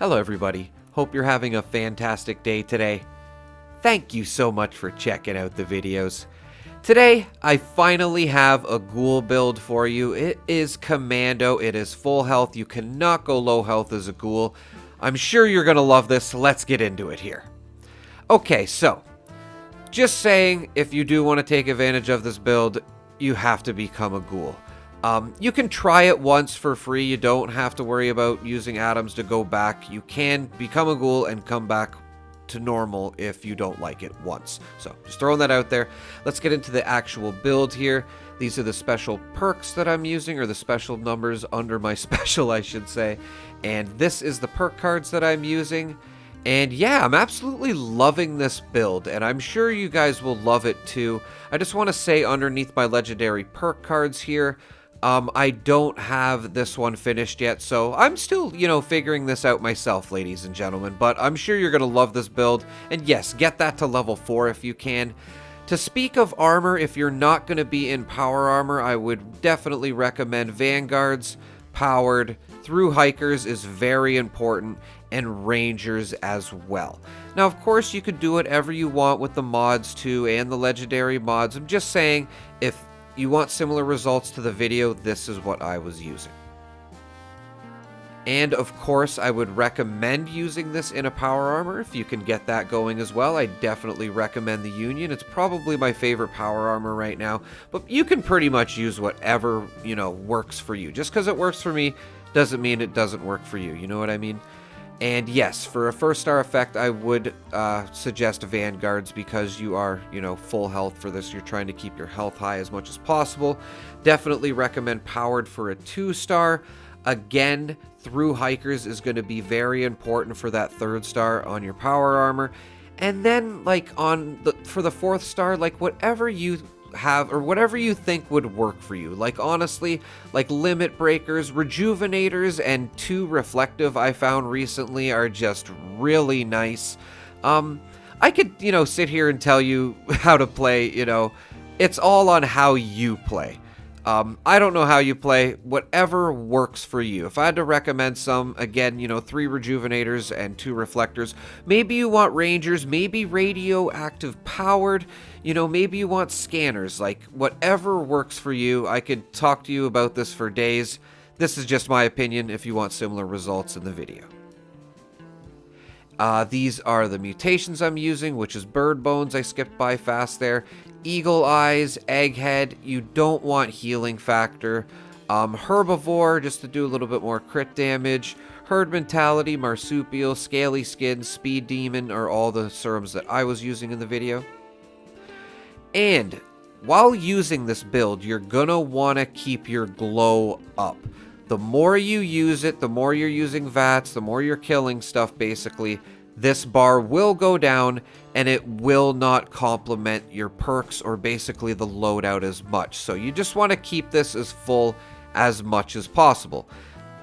Hello everybody, hope you're having a fantastic day today. Thank you so much for checking out the videos. Today, I finally have a ghoul build for you. It is Commando, it is full health, you cannot go low health as a ghoul. I'm sure you're going to love this, let's get into it here. Okay, so, just saying, if you do want to take advantage of this build, you have to become a ghoul. You can try it once for free. You don't have to worry about using atoms to go back. You can become a ghoul and come back to normal if you don't like it once. So just throwing that out there. Let's get into the actual build here. These are the special perks that I'm using, or the special numbers under my special, I should say. And this is the perk cards that I'm using. And yeah, I'm absolutely loving this build, and I'm sure you guys will love it too. I just want to say underneath my legendary perk cards here, I don't have this one finished yet, so I'm still, figuring this out myself, ladies and gentlemen, but I'm sure you're going to love this build, and yes, get that to level 4 if you can. To speak of armor, if you're not going to be in power armor, I would definitely recommend Vanguards, Powered, Through Hikers is very important, and Rangers as well. Now, of course, you could do whatever you want with the mods too, and the legendary mods. I'm just saying, if you want similar results to the video, this is what I was using. And of course, I would recommend using this in a power armor if you can get that going as well. I definitely recommend the Union. It's probably my favorite power armor right now, but you can pretty much use whatever, works for you. Just because it works for me doesn't mean it doesn't work for you. You know what I mean? And yes, for a first star effect, I would suggest Vanguards because you are, full health for this. You're trying to keep your health high as much as possible. Definitely recommend Powered for a 2-star. Again, Through Hikers is going to be very important for that 3rd star on your power armor. And then, for the 4th star, whatever you have or whatever you think would work for you. Honestly, Limit Breakers, Rejuvenators, and 2 Reflective I found recently are just really nice. I could, sit here and tell you how to play, it's all on how you play. I don't know how you play, whatever works for you. If I had to recommend some, again, 3 Rejuvenators and 2 Reflectors. Maybe you want Rangers, maybe Radioactive Powered, maybe you want Scanners. Whatever works for you. I could talk to you about this for days. This is just my opinion if you want similar results in the video. These are the mutations I'm using, which is Bird Bones. I skipped by fast there. Eagle Eyes, Egghead, you don't want Healing Factor. Herbivore, just to do a little bit more crit damage. Herd Mentality, Marsupial, Scaly Skin, Speed Demon are all the serums that I was using in the video. And while using this build, you're gonna want to keep your glow up. The more you use it, the more you're using VATS, the more you're killing stuff basically, this bar will go down and it will not complement your perks or basically the loadout as much. So you just want to keep this as full as much as possible.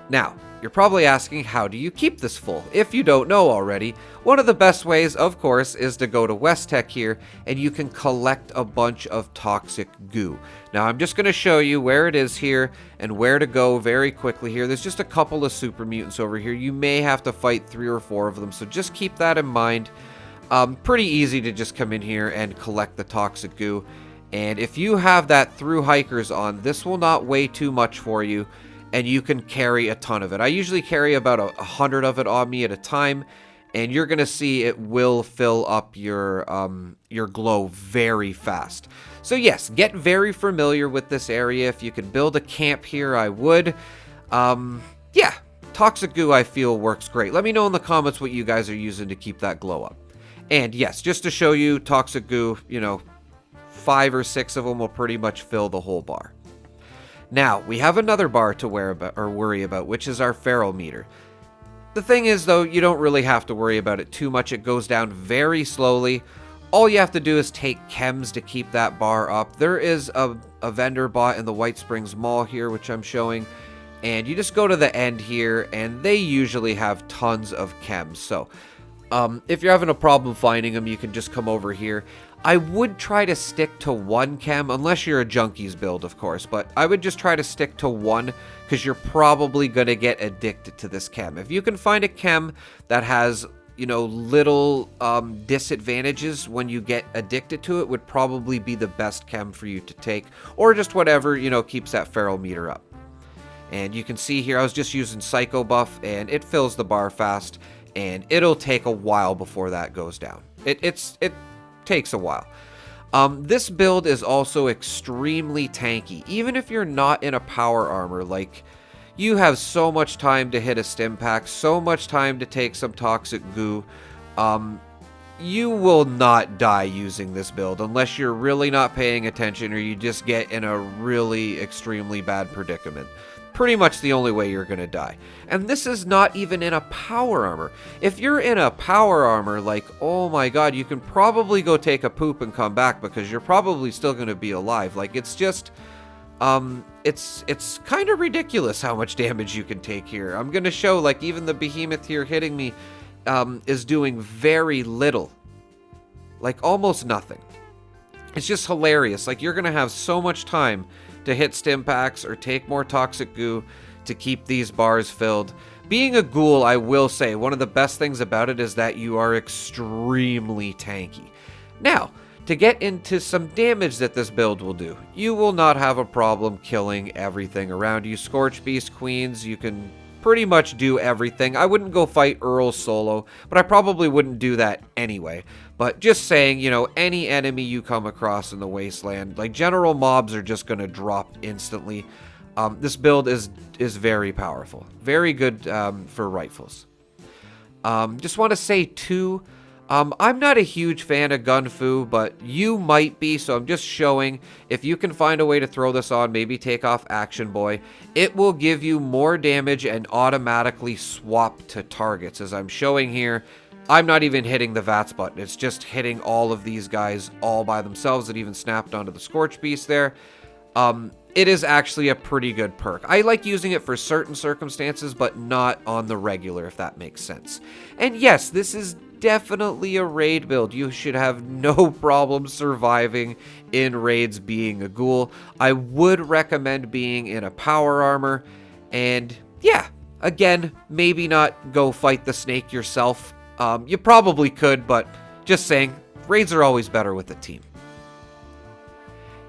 Now, you're probably asking, how do you keep this full? If you don't know already, one of the best ways, of course, is to go to West Tech here, and you can collect a bunch of toxic goo. Now, I'm just going to show you where it is here and where to go very quickly here. There's just a couple of super mutants over here. You may have to fight 3 or 4 of them, so just keep that in mind. Pretty easy to just come in here and collect the toxic goo. And if you have that Through Hikers on, this will not weigh too much for you, and you can carry a ton of it. I usually carry about 100 of it on me at a time, and you're gonna see it will fill up your glow very fast. So yes, get very familiar with this area. If you could build a camp here, I would. Yeah, toxic goo I feel works great. Let me know in the comments what you guys are using to keep that glow up. And yes, just to show you, toxic goo, 5 or 6 of them will pretty much fill the whole bar. Now, we have another bar to worry about, which is our feral meter. The thing is, though, you don't really have to worry about it too much. It goes down very slowly. All you have to do is take chems to keep that bar up. There is a vendor bot in the White Springs Mall here, which I'm showing. And you just go to the end here, and they usually have tons of chems. So, if you're having a problem finding them, you can just come over here. I would try to stick to one chem, unless you're a junkies build, of course, but I would just try to stick to one, because you're probably going to get addicted to this chem. If you can find a chem that has, you know, little disadvantages when you get addicted to it, would probably be the best chem for you to take, or just whatever, you know, keeps that feral meter up. And you can see here, I was just using Psycho Buff, and it fills the bar fast, and it'll take a while before that goes down. It takes a while. This build is also extremely tanky. Even if you're not in a power armor, like, you have so much time to hit a stim pack, so much time to take some toxic goo. You will not die using this build unless you're really not paying attention or you just get in a really extremely bad predicament. Pretty much the only way you're going to die. And this is not even in a power armor. If you're in a power armor, like, oh my god, you can probably go take a poop and come back because you're probably still going to be alive. Like, it's just, it's kind of ridiculous how much damage you can take here. I'm going to show, like, even the behemoth here hitting me is doing very little. Like, almost nothing. It's just hilarious. Like, you're going to have so much time to hit stim packs or take more toxic goo to keep these bars filled. Being a ghoul, I will say, one of the best things about it is that you are extremely tanky. Now, to get into some damage that this build will do, you will not have a problem killing everything around you. Scorch Beast Queens, you can pretty much do everything. I wouldn't go fight Earl solo, but I probably wouldn't do that anyway. But just saying, you know, any enemy you come across in the Wasteland, like general mobs are just going to drop instantly. This build is very powerful. Very good for rifles. Just want to say too, I'm not a huge fan of Gun Fu, but you might be, so I'm just showing if you can find a way to throw this on, maybe take off Action Boy. It will give you more damage and automatically swap to targets. As I'm showing here, I'm not even hitting the VATS button. It's just hitting all of these guys all by themselves. It even snapped onto the Scorch Beast there. It is actually a pretty good perk. I like using it for certain circumstances, but not on the regular, if that makes sense. And yes, this is definitely a raid build. You should have no problem surviving in raids being a ghoul. I would recommend being in a power armor. And yeah, again, maybe not go fight the snake yourself. You probably could, but just saying, raids are always better with a team.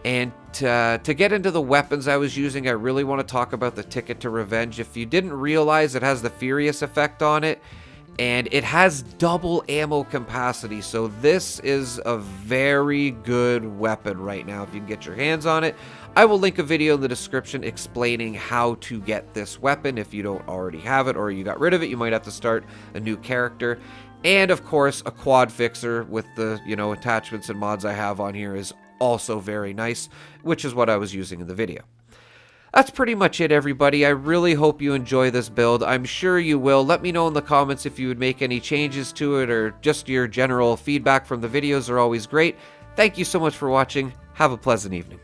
And to get into the weapons I was using, I really want to talk about the Ticket to Revenge. If you didn't realize, it has the Furious effect on it, and it has double ammo capacity, so this is a very good weapon right now if you can get your hands on it. I will link a video in the description explaining how to get this weapon if you don't already have it or you got rid of it. You might have to start a new character. And of course, a quad fixer with the, you know, attachments and mods I have on here is also very nice, which is what I was using in the video. That's pretty much it, everybody. I really hope you enjoy this build. I'm sure you will. Let me know in the comments if you would make any changes to it, or just your general feedback from the videos are always great. Thank you so much for watching. Have a pleasant evening.